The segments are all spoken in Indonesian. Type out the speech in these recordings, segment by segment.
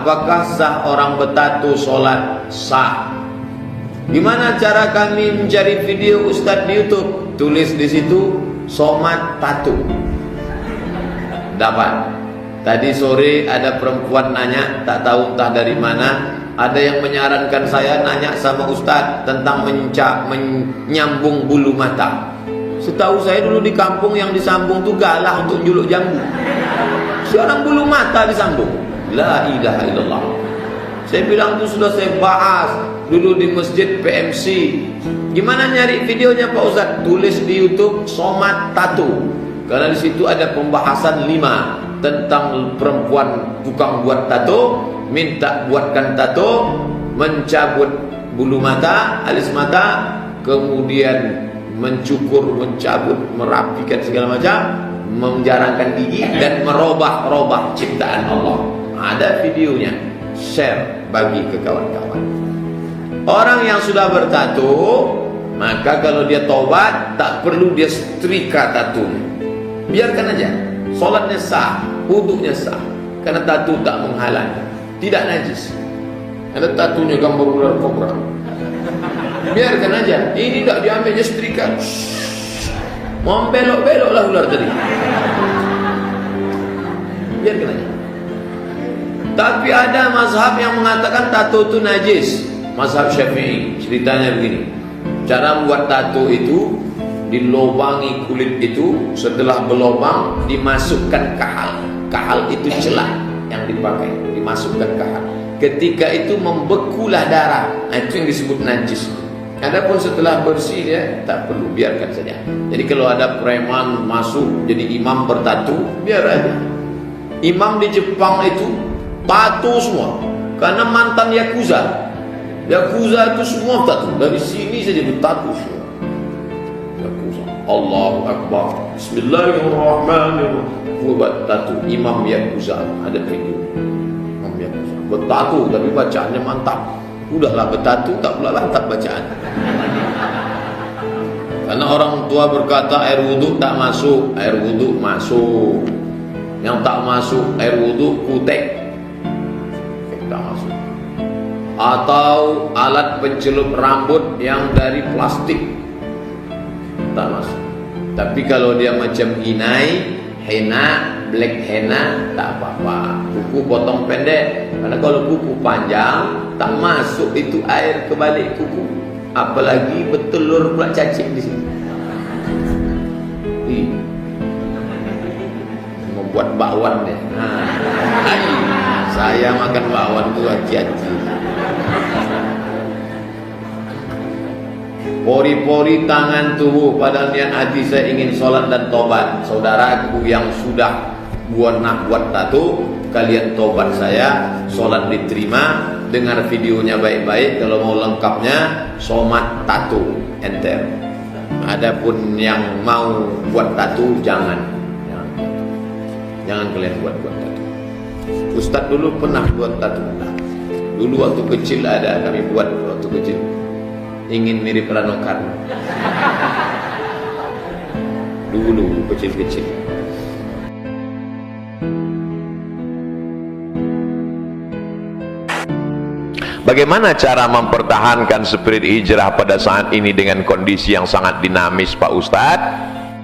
apakah sah orang bertato sholat? Sah. Gimana cara kami mencari video Ustadz di YouTube? Tulis di situ Somad Tato. Dapat. Tadi sore ada perempuan nanya, tak tahu entah dari mana. Ada yang menyarankan saya nanya sama Ustadz tentang menyambung bulu mata. Setahu saya dulu di kampung yang disambung tuh galah untuk juluk jambu. Sekarang bulu mata disambung. La ilaha illallah. Saya bilang itu sudah saya bahas dulu di masjid PMC. Gimana nyari videonya Pak Ustadz? Tulis di YouTube Somad Tato. Karena di situ ada pembahasan 5 tentang perempuan tukang buat tato, minta buatkan tato, mencabut bulu mata, alis mata, kemudian mencukur, mencabut, merapikan segala macam, menjarangkan gigi dan merubah ciptaan Allah. Ada videonya. Share bagi ke kawan-kawan. Orang yang sudah bertato, maka kalau dia tobat tak perlu dia setrika tatunya. Biarkan aja. Salatnya sah, wuduknya sah. Karena tato tak menghalangi, tidak najis. Ada tatunya gambar ular kobra. Biarkan aja. Ini tak diambilnya setrika. Mau belok-beloklah ular tadi. Biarkan aja. Tapi ada mazhab yang mengatakan tato itu najis. Mazhab Syafi'i. Ceritanya begini. Cara membuat tato itu, dilobangi kulit itu, setelah berlobang dimasukkan kahal. Kahal itu celah yang dipakai, dimasukkan kahal. Ketika itu membekulah darah. Nah, itu yang disebut najis. Adapun setelah bersih dia tak perlu, biarkan saja. Jadi kalau ada preman masuk jadi imam bertato, biar aja. Imam di Jepang itu tato semua, karena mantan Yakuza. Yakuza itu semua tato, dari sini saja bertato semua. Yakuza. Allahu Akbar, Bismillahirrahmanirrahim. Buat tato imam Yakuza, ada video imam Yakuza bertato, tapi bacaannya mantap. Udahlah bertato, tak pula lantap bacaan. Karena orang tua berkata air wudhu tak masuk, air wudhu masuk. Yang tak masuk air wudhu kutek, tak masuk. Atau alat pencelup rambut yang dari plastik, tak masuk. Tapi kalau dia macam inai, henna, black henna, tak apa-apa. Kuku potong pendek. Karena kalau kuku panjang, tak masuk itu air ke balik kuku. Apalagi bertelur pula cacing di sini. Membuat bakwan deh. Saya makan bakwan tuh hati-hati. Pori-pori tangan tubuh, padahal niat hati saya ingin sholat dan tobat. Saudaraku yang sudah buat tato, kalian tobat saya, sholat diterima. Dengar videonya baik-baik. Kalau mau lengkapnya Somad Tato, enter. Adapun yang mau buat tato, jangan kalian buat tato. Ustadz dulu pernah buat tato. Dulu waktu kecil ada kami buat waktu kecil. Ingin mirip Rano Karno. Dulu kecil-kecil. Bagaimana cara mempertahankan spirit hijrah pada saat ini dengan kondisi yang sangat dinamis Pak Ustadz?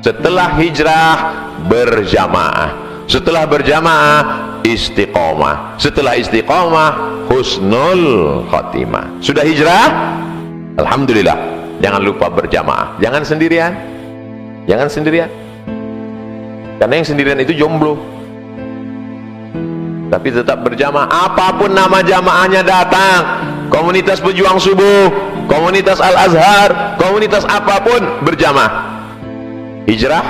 Setelah hijrah berjamaah, setelah berjamaah istiqomah, setelah istiqomah husnul khotimah. Sudah hijrah? Alhamdulillah. Jangan lupa berjamaah, jangan sendirian, jangan sendirian. Karena yang sendirian itu jomblo. Tapi tetap berjamaah, apapun nama jamaahnya datang. Komunitas pejuang subuh, komunitas Al-Azhar, komunitas apapun, berjamaah. Hijrah,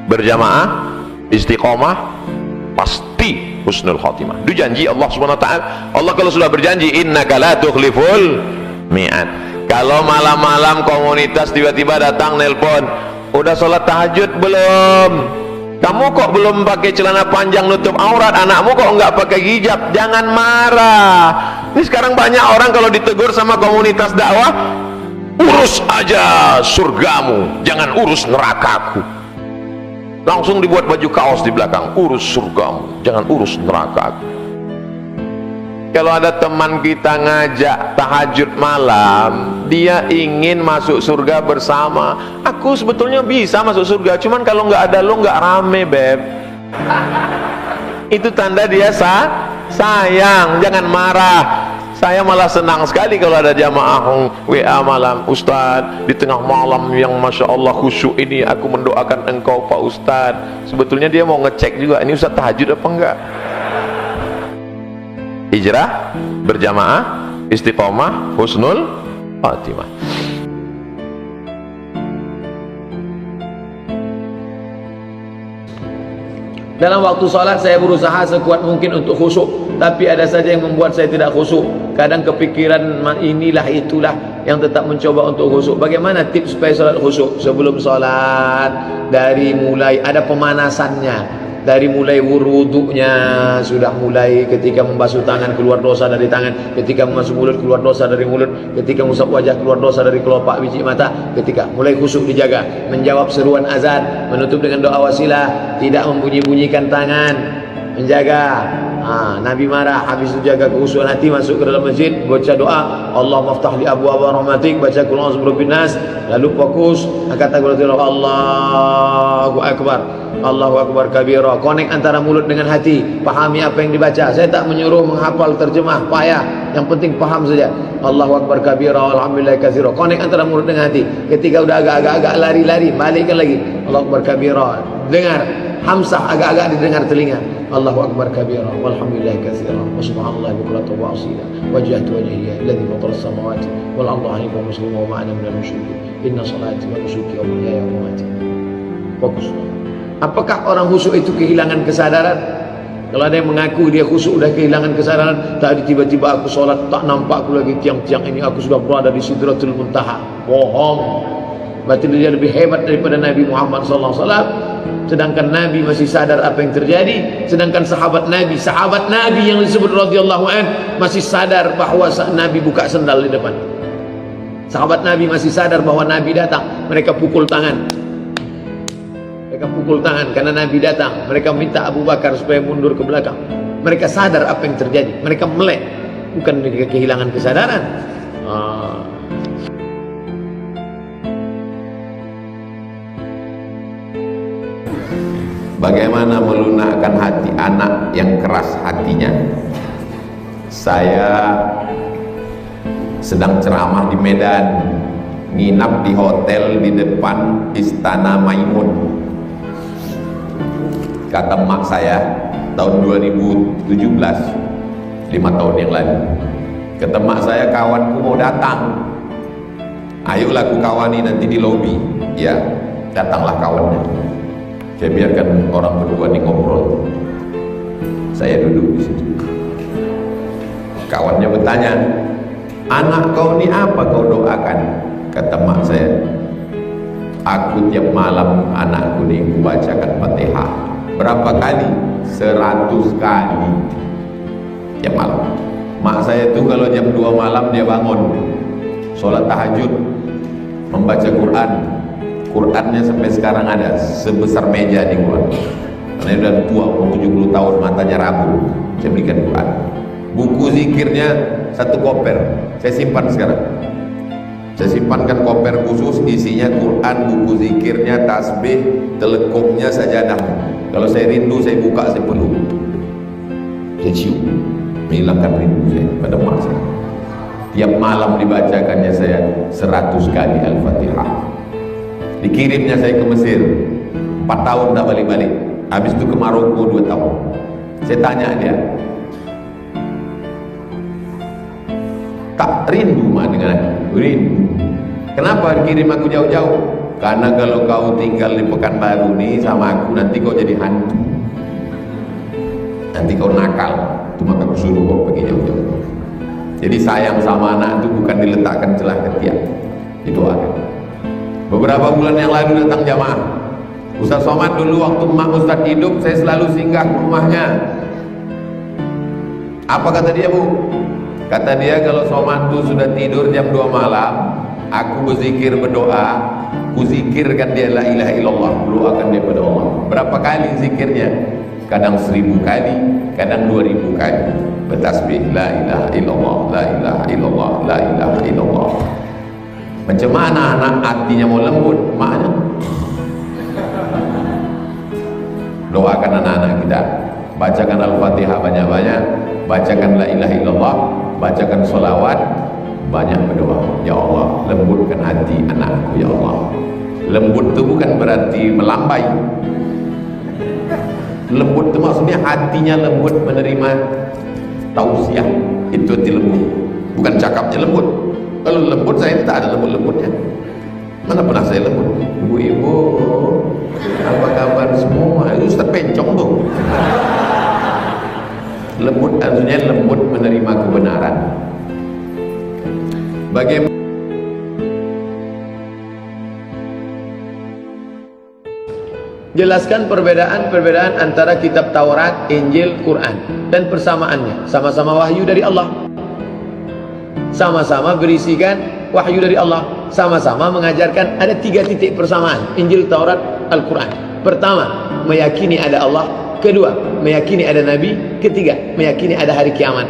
berjamaah, istiqomah, pasti husnul khotimah. Itu janji Allah SWT. Allah kalau sudah berjanji, innaka la tukhliful mi'ad. Kalau malam-malam komunitas tiba-tiba datang nelpon, udah sholat tahajud belum? Kamu kok belum pakai celana panjang nutup aurat, anakmu kok nggak pakai hijab? Jangan marah. Ini sekarang banyak orang kalau ditegur sama komunitas dakwah, urus aja surgamu, jangan urus nerakaku. Langsung dibuat baju kaos di belakang, urus surgamu, jangan urus nerakaku. Kalau ada teman kita ngajak tahajud malam, dia ingin masuk surga bersama. Aku sebetulnya bisa masuk surga, cuman kalau nggak ada lo nggak rame, beb. Itu tanda dia sayang. Jangan marah. Saya malah senang sekali kalau ada jamaah WA malam, Ustadz, di tengah malam yang Masya Allah khusyuk ini aku mendoakan engkau Pak Ustadz. Sebetulnya dia mau ngecek juga, ini Ustadz tahajud apa enggak. Hijrah, berjamaah, istiqomah, husnul khatimah. Dalam waktu salat saya berusaha sekuat mungkin untuk khusyuk, tapi ada saja yang membuat saya tidak khusyuk. Kadang kepikiran inilah itulah yang tetap mencoba untuk khusyuk. Bagaimana tips supaya salat khusyuk? Sebelum salat, dari mulai ada pemanasannya. Dari mulai wudunya sudah mulai, ketika membasuh tangan keluar dosa dari tangan, ketika membasuh mulut keluar dosa dari mulut, ketika mengusap wajah keluar dosa dari kelopak biji mata, ketika mulai khusyuk dijaga, menjawab seruan azan, menutup dengan doa wasilah, tidak membunyi-bunyikan tangan, menjaga. Nabi marah, habis itu jaga kekhusyukan hati, masuk ke dalam masjid, baca doa, Allah maftah li abwaaba rahmatik, baca qul a'udzu birabbin nas, lalu fokus, kata Allahu akbar. Allahu akbar kabira. Connect antara mulut dengan hati, pahami apa yang dibaca. Saya tak menyuruh menghafal terjemah, payah, yang penting paham saja. Allahu akbar kabira walhamdulillah katsira. Connect antara mulut dengan hati. Ketika udah agak-agak lari-lari, balikkan lagi. Allahu akbar kabira. Dengar hamsah, agak-agak didengar telinga. Allahu akbar kabira walhamdulillah katsira wa subhanallahi bukratan wa asila wajhatu wajhiya alladhi fatara as-samawati wal arda hanifa musliman wa ma'ana minal musyrikin inna salati wa nusuki wa mahyaya wa mamati. Fokus. Apakah orang khusyuk itu kehilangan kesadaran? Kalau ada yang mengaku dia khusyuk sudah kehilangan kesadaran, tadi tiba-tiba aku sholat tak nampak aku lagi tiang-tiang ini, aku sudah berada di Sidratul Muntaha. Bohong. Berarti dia lebih hebat daripada Nabi Muhammad SAW. Sedangkan Nabi masih sadar apa yang terjadi. Sedangkan sahabat Nabi yang disebut radhiyallahu an masih sadar bahwa Nabi buka sendal di depan. Sahabat Nabi masih sadar bahwa Nabi datang, mereka pukul tangan. Mereka pukul tangan karena Nabi datang. Mereka minta Abu Bakar supaya mundur ke belakang. Mereka sadar apa yang terjadi. Mereka melek, bukan mereka kehilangan kesadaran. Bagaimana melunakkan hati anak yang keras hatinya? Saya sedang ceramah di Medan, nginap di hotel di depan Istana Maimun. Kata mak saya tahun 2017, 5 tahun yang lalu, kata mak saya, kawanku mau datang, ayolah aku kawani nanti di lobi. Ya, datanglah kawannya. Saya biarkan orang berdua nih ngobrol. Saya duduk di situ. Kawannya bertanya, anak kau ini apa kau doakan? Kata mak saya, aku tiap malam anakku ini membacakan Fatihah. Berapa kali? 100 kali tiap malam. Mak saya itu kalau jam 2 malam dia bangun, sholat tahajud, membaca Quran. Qurannya sampai sekarang ada sebesar meja di Quran. Karena dia udah tua, umur 70 tahun, matanya rabu. Saya belikan Quran. Buku zikirnya 1 koper, saya simpan sekarang. Saya simpankan koper khusus, isinya Quran, buku zikirnya, tasbih, telekungnya, sajadah. Kalau saya rindu, saya buka, saya peluk, saya cium, menghilangkan rindu saya pada mak saya. Tiap malam dibacakannya saya 100 kali Al-Fatihah. Dikirimnya saya ke Mesir 4 tahun tak balik-balik. Habis itu ke Maroko 2 tahun. Saya tanya dia, tak rindu mak dengan aku? Rindu. Kenapa dikirim aku jauh-jauh? Karena kalau kau tinggal di Pekanbaru nih sama aku, nanti kau jadi hantu, nanti kau nakal. Itu maka aku suruh kau pergi jauh-jauh. Jadi sayang sama anak itu bukan diletakkan celah ketiak, didoakan. Beberapa bulan yang lalu datang jamaah Ustaz Somad. Dulu waktu emak Ustaz hidup, saya selalu singgah ke rumahnya. Apa kata dia, Bu? Kata dia, kalau Somad itu sudah tidur jam 2 malam, aku berzikir, berdoa, ku zikirkan dia la ilaha illallah, doakan dia pada Allah. Berapa kali zikirnya? Kadang 1000 kali, kadang 2000 kali. bertasbih la ilaha illallah, la ilaha illallah, la ilaha illallah. Macam mana anak hatinya mau lembut? Mana? Doakan anak-anak kita, bacakan Al-Fatihah banyak-banyak, bacakan la ilaha illallah, bacakan sholawat, banyak berdoa. Ya Allah, lembutkan hati anakku ya Allah. Lembut itu bukan berarti melambai. Lembut itu maksudnya hatinya lembut menerima tausiah, itu hati lembut, bukan cakapnya lembut. Kalau lembut saya tak ada lembut-lembutnya. Mana pernah saya lembut? Ibu-ibu, apa kabar semua? Itu Ustaz pencong tuh. Lembut artinya lembut menerima kebenaran. Bagaimana jelaskan perbedaan antara kitab Taurat, Injil, Quran dan persamaannya. Sama-sama wahyu dari Allah, sama-sama berisikan wahyu dari Allah, sama-sama mengajarkan. Ada 3 titik persamaan Injil, Taurat, Al-Quran. Pertama, meyakini ada Allah. Kedua, meyakini ada Nabi. Ketiga, meyakini ada hari kiamat.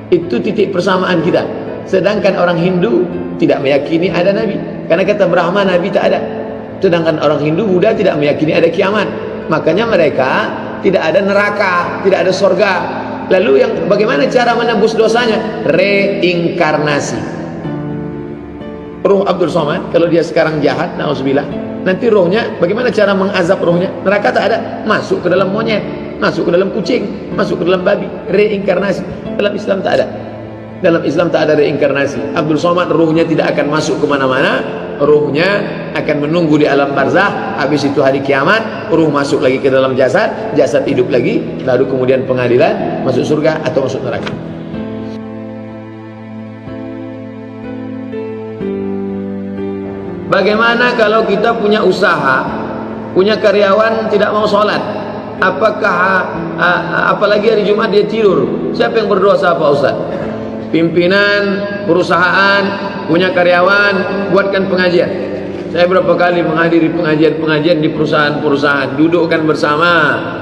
Itu titik persamaan kita. Sedangkan orang Hindu tidak meyakini ada Nabi, karena kata Brahma Nabi tak ada. Sedangkan orang Hindu, Buddha tidak meyakini ada kiamat. Makanya mereka tidak ada neraka, tidak ada surga. Lalu yang bagaimana cara menebus dosanya? Reinkarnasi. Ruh Abdul Somad kalau dia sekarang jahat, nauzubillah, nanti rohnya bagaimana cara mengazab rohnya? Neraka tak ada, masuk ke dalam monyet, masuk ke dalam kucing, masuk ke dalam babi. Reinkarnasi dalam Islam tak ada. Dalam Islam tak ada reinkarnasi. Abdul Somad ruhnya tidak akan masuk kemana-mana. Ruhnya akan menunggu di alam barzah. Habis itu hari kiamat, ruh masuk lagi ke dalam jasad, jasad hidup lagi, lalu kemudian pengadilan, masuk surga atau masuk neraka. Bagaimana kalau kita punya usaha, punya karyawan tidak mau sholat? Apakah apalagi hari Jumat dia tidur? Siapa yang berdosa Pak Ustaz? Pimpinan perusahaan punya karyawan, buatkan pengajian. Saya berapa kali menghadiri pengajian-pengajian di perusahaan-perusahaan. Dudukkan bersama,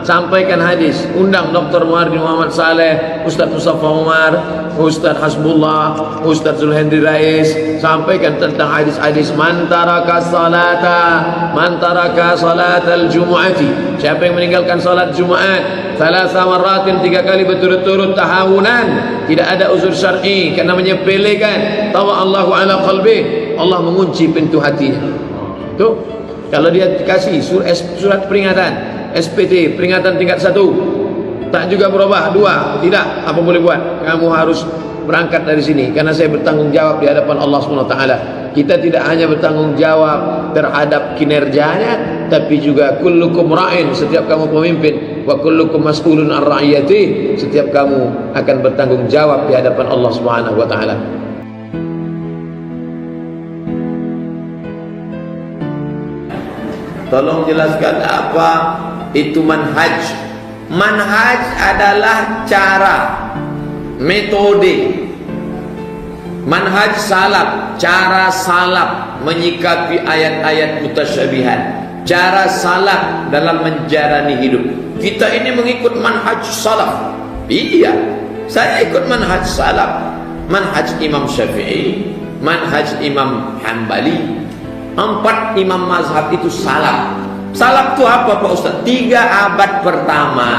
sampaikan hadis, undang Dr. Muhardi Muhammad Saleh, Ustaz Mustafa Umar, Ustaz Hasbullah, Ustaz Zulhendri Rais, sampaikan tentang hadis-hadis man taraka salatal jumu'ati. Siapa yang meninggalkan salat Jumat 3 maratin 3 kali berturut-turut tahawunan, tidak ada uzur syar'i karena menyepelekan, tawa Allahu ala qalbi, Allah mengunci pintu hatinya. Tuh, kalau dia dikasih surat peringatan, SPT, peringatan tingkat 1, tak juga berubah 2, tidak, apa boleh buat? Kamu harus berangkat dari sini karena saya bertanggung jawab di hadapan Allah SWT. Kita tidak hanya bertanggung jawab terhadap kinerjanya, tapi juga kullukum ra'in, setiap kamu pemimpin, wa kullukum mas'ulun an ra'iyatih, setiap kamu akan bertanggung jawab di hadapan Allah Subhanahu wa taala. Tolong jelaskan apa itu manhaj. Manhaj adalah cara, metode. Manhaj salaf, cara salaf menyikapi ayat-ayat mutasyabihat, cara salaf dalam menjalani hidup. Kita ini mengikut manhaj salaf. Iya, saya ikut manhaj salaf, manhaj Imam Syafi'i, manhaj Imam Hanbali. 4 imam mazhab itu salaf. Salaf itu apa Pak Ustaz? 3 abad pertama,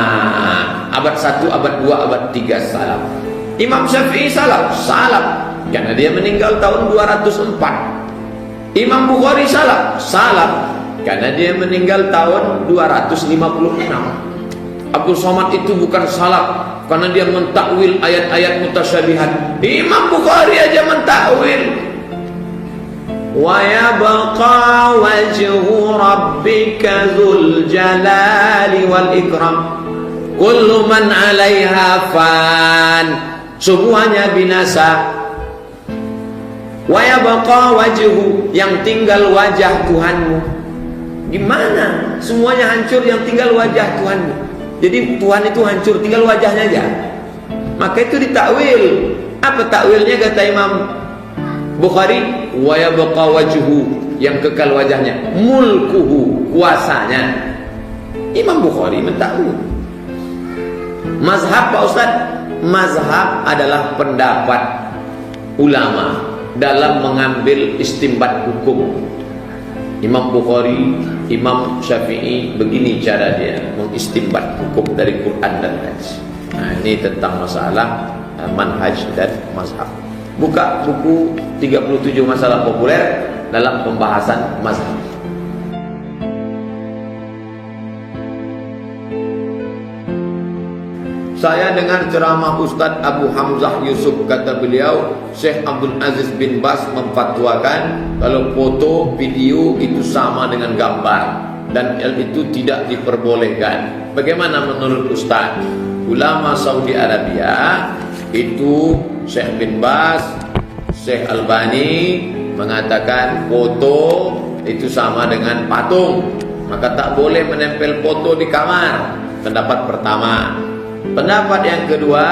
abad 1, abad 2, abad 3 salaf. Imam Syafi'i salaf, karena dia meninggal tahun 204. Imam Bukhari salaf, karena dia meninggal tahun 256. Abdul Somad itu bukan salaf karena dia mentakwil ayat-ayat mutasyabihat. Imam Bukhari aja mentakwil. Wa yabqa wajhu rabbika dzul jalali wal ikram. Kullu man 'alaiha fan. Semuanya binasa. Wa yabqa wajhu, yang tinggal wajah Tuhanmu. Gimana? Semuanya hancur, yang tinggal wajah Tuhanmu. Jadi Tuhan itu hancur, tinggal wajahnya aja. Maka itu ditakwil. Apa takwilnya kata Imam Bukhari? Wa yabqa wajhu, yang kekal wajahnya. Mulkuhu, kuasanya. Imam Bukhari mentakwil. Mazhab Pak Ustaz, mazhab adalah pendapat ulama dalam mengambil istinbat hukum. Imam Bukhari, Imam Syafi'i, begini cara dia mengistinbat hukum dari Quran dan hadis. Nah, ini tentang masalah manhaj dan mazhab. Buka buku 37 masalah populer dalam pembahasan mazhab. Saya dengar ceramah Ustadz Abu Hamzah Yusuf, kata beliau, Syekh Abdul Aziz bin Bas memfatwakan kalau foto, video itu sama dengan gambar dan itu tidak diperbolehkan. Bagaimana menurut Ustadz? Ulama Saudi Arabia itu Syekh bin Bas, Syekh Albani mengatakan foto itu sama dengan patung, maka tak boleh menempel foto di kamar. Pendapat pertama. Pendapat yang kedua,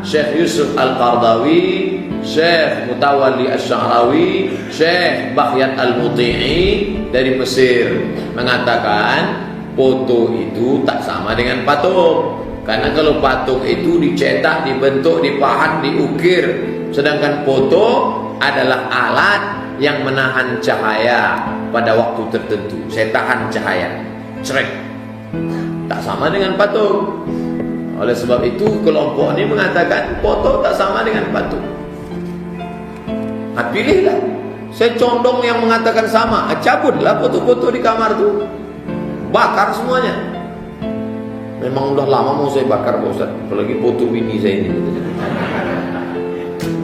Syekh Yusuf Al-Qardawi, Syekh Mutawalli Asy-Sya'rawi, Syekh Bahyat Al-Muti'i dari Mesir mengatakan foto itu tak sama dengan patung. Karena kalau patung itu dicetak, dibentuk, dipahat, diukir, sedangkan foto adalah alat yang menahan cahaya pada waktu tertentu. Saya tahan cahaya, cerek, tak sama dengan patung. Oleh sebab itu kelompok ini mengatakan foto tak sama dengan patung. Nah, pilihlah. Saya condong yang mengatakan sama. Cabutlah foto-foto di kamar tu, bakar semuanya. Memang udah lama mau saya bakar, Pak Ustaz. Apalagi foto bini saya ini.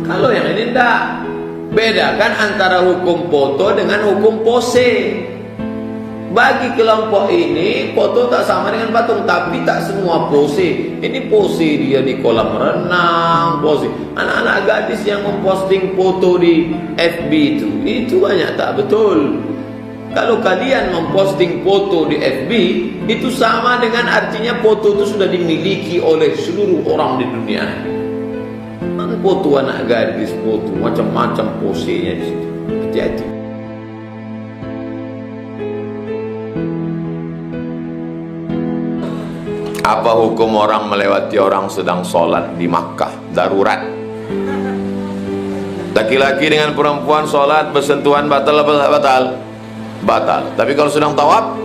Kalau yang ini enggak. Bedakan antara hukum foto dengan hukum pose. Bagi kelompok ini foto tak sama dengan patung, tapi tak semua pose. Ini pose dia di kolam renang, pose anak-anak gadis yang memposting foto di FB itu banyak tak betul. Kalau kalian memposting foto di FB, itu sama dengan artinya foto itu sudah dimiliki oleh seluruh orang di dunia. Foto anak gadis, foto macam-macam posenya di situ. Hati-hati. Apa hukum orang melewati orang sedang sholat di Makkah darurat? Laki-laki dengan perempuan sholat bersentuhan batal apa tak batal? Batal. Tapi kalau sedang tawaf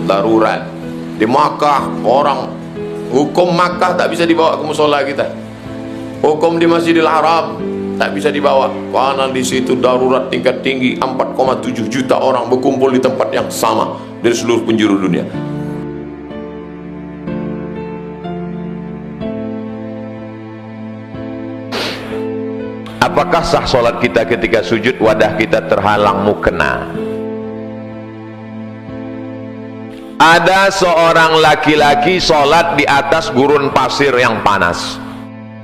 darurat di Makkah, orang hukum Makkah tak bisa dibawa ke musola kita. Hukum di Masjidil Haram tak bisa dibawa karena di situ darurat tingkat tinggi. 4,7 juta orang berkumpul di tempat yang sama dari seluruh penjuru dunia. Apakah sah solat kita ketika sujud wadah kita terhalang mukena? Ada seorang laki-laki solat di atas gurun pasir yang panas.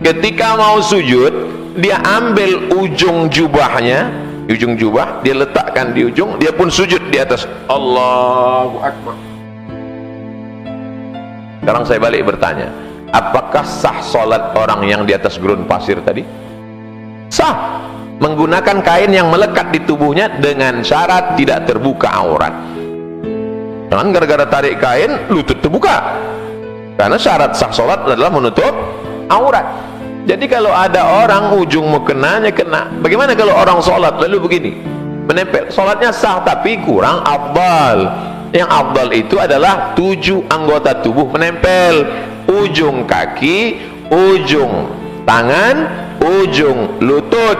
Ketika mau sujud, dia ambil ujung jubahnya, ujung jubah, dia letakkan di ujung, dia pun sujud di atas. Allahu Akbar. Sekarang saya balik bertanya, apakah sah solat orang yang di atas gurun pasir tadi? Sah, menggunakan kain yang melekat di tubuhnya dengan syarat tidak terbuka aurat. Jangan gara-gara tarik kain lutut terbuka, karena syarat sah solat adalah menutup aurat. Jadi kalau ada orang ujung mukenanya kena, bagaimana kalau orang solat lalu begini menempel? Solatnya sah tapi kurang afdal. Yang afdal itu adalah 7 anggota tubuh menempel: ujung kaki, ujung tangan, ujung lutut,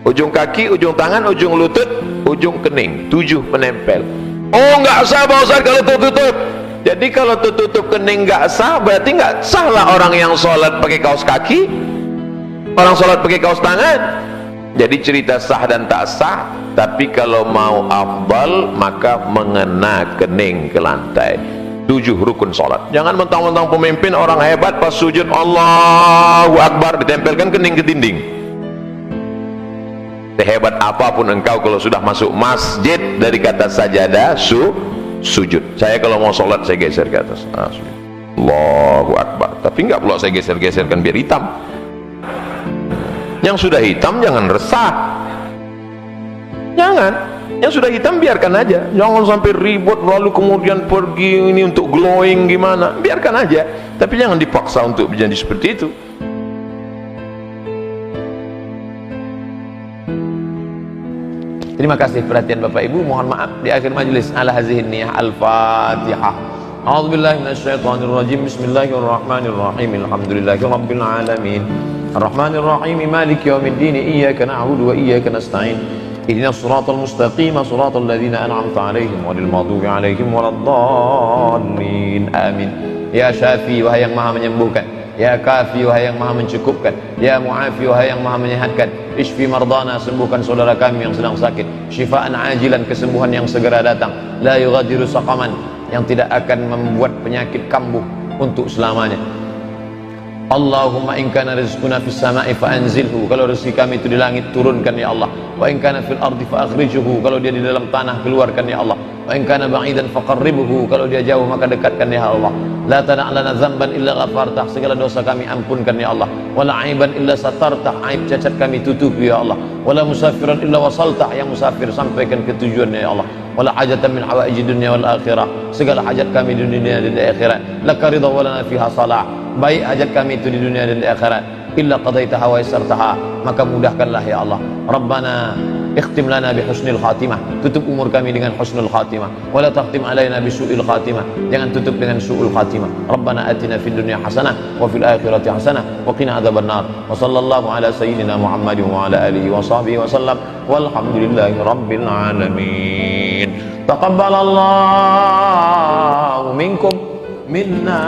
ujung kaki, ujung tangan, ujung lutut, ujung kening. 7 menempel. Oh, nggak sah Pak Ustaz kalau tertutup. Jadi kalau tertutup kening nggak sah, berarti nggak sah lah orang yang sholat pakai kaos kaki, orang sholat pakai kaos tangan. Jadi cerita sah dan tak sah. Tapi kalau mau afdal maka mengena kening ke lantai. 7 rukun sholat. Jangan mentang-mentang pemimpin orang hebat pas sujud Allahu Akbar ditempelkan kening ke dinding. Sehebat apapun engkau kalau sudah masuk masjid dari kata sajadah sujud. Saya kalau mau sholat saya geser ke atas. Allahu Akbar. Tapi enggak pula saya geser-geserkan biar hitam. Yang sudah hitam jangan resah. Jangan. Yang sudah hitam biarkan aja, jangan sampai ribut lalu kemudian pergi ini untuk glowing gimana, biarkan aja, tapi jangan dipaksa untuk menjadi seperti itu. Terima kasih perhatian Bapak Ibu. Mohon maaf di akhir majelis. Ala hazihin niyah. Al-Fatihah. A'udzu billahi minasyaitonir rajim. Bismillahirrahmanirrahim. Alhamdulillahi rabbil alamin. Arrahmanir rahim. Maliki yaumiddin. Iyyaka na'budu wa iyyaka nasta'in. Ihdinas siratal mustaqim. Siratal ladzina an'amta 'alaihim ghairil maghdubi 'alaihim waladdallin. Amin. Ya Syafi, wahai yang Maha menyembuhkan. Ya Kafi, wahai yang Maha mencukupkan. Ya Mu'afi, wahai yang Maha menyehatkan. Ishfi mardana, sembuhkan saudara kami yang sedang sakit. Syifaan ajilan, kesembuhan yang segera datang. La yughadiru saqaman, yang tidak akan membuat penyakit kambuh untuk selamanya. Allahumma in kana rizquna fis sama'i fa anzilhu, kalau rezeki kami itu di langit turunkan ya Allah. Wa in kana fil ardi fa akhrijhu, kalau dia di dalam tanah keluarkan ya Allah. Wa in kana ba'idan faqarribhu, kalau dia jauh maka dekatkan ya Allah. La tada' lana dzamban illa ghafartah, segala dosa kami ampunkan ya Allah. Wala aiban illa satartah, aib cacat kami tutupi ya Allah. Wala musafiran illa wasaltah, yang musafir sampaikan ke tujuannya ya Allah. Wala hajatan min hawaiji dunya wal akhirah, segala hajat kami di dunia dan di akhirat. Laka ridha wa lana fiha salah, baik hajat kami itu di dunia dan di akhirat. Illa qadaitaha wa yassartaha, maka mudahkanlah ya Allah. Rabbana ikhtim lana bi husnil khatimah, tutup umur kami dengan husnul khatimah. Wala takhtim alaina bi su'il khatimah, jangan tutup dengan su'ul khatimah. Rabbana atina fid dunya hasanah wa fil akhirati hasanah wa qina adzabannar. Wa sallallahu ala sayyidina Muhammadin wa ala alihi wa sahbihi wa sallam. Walhamdulillahi rabbil alamin. Taqabbalallahu minkum minna